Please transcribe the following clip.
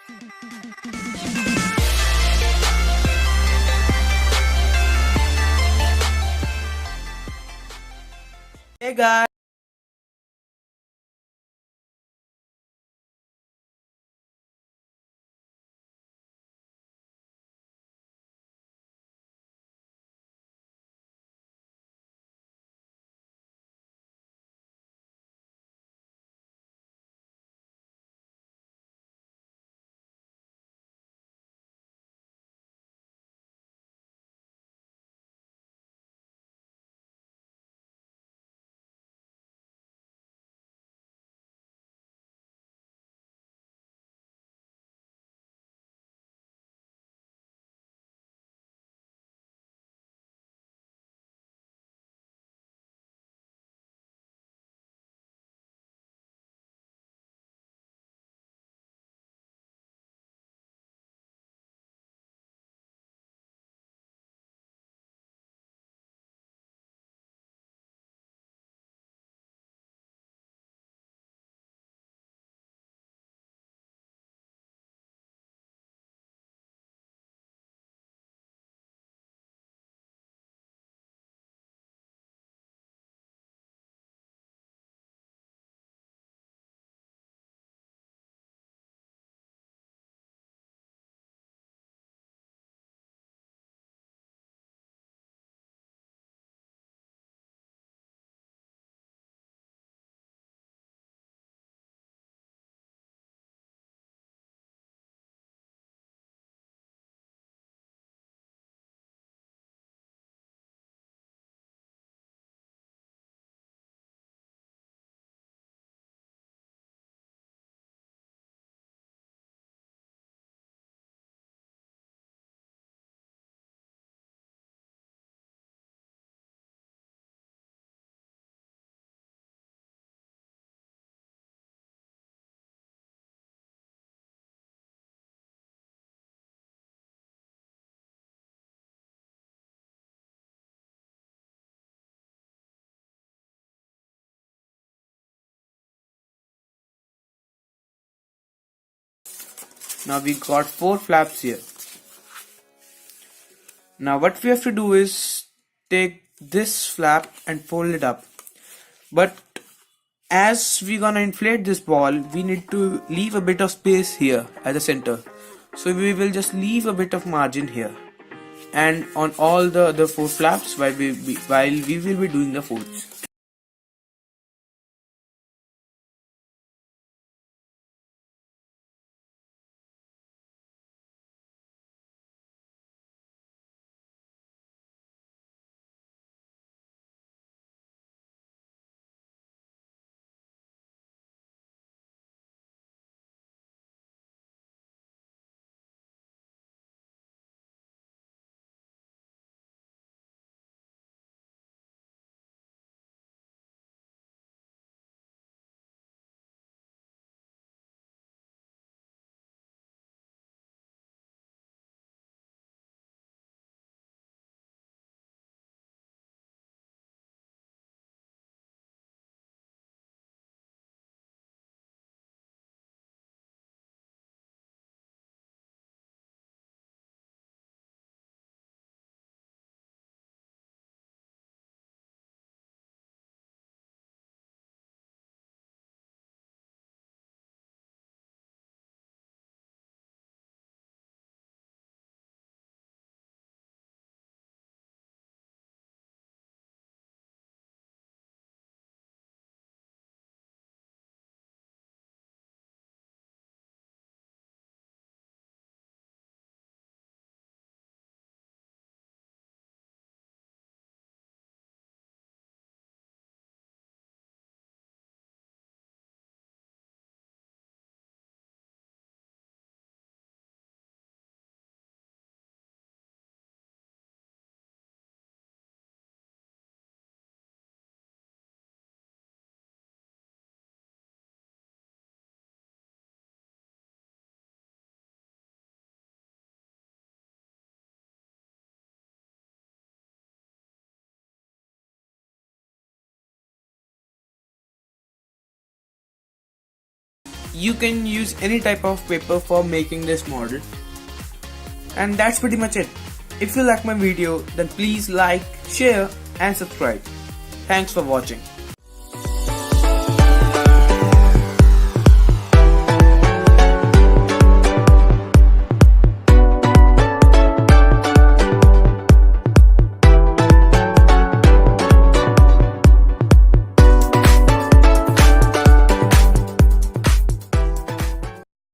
Hey guys. Now we got 4 flaps here. Now what we have to do is take this flap and fold it up. But as we're gonna inflate this ball, we need to leave a bit of space here at the center. So we will just leave a bit of margin here. And on all the other 4 flaps while we will be doing the folds. You can use any type of paper for making this model. And that's pretty much it. If you like my video, then please like, share and subscribe. Thanks for watching.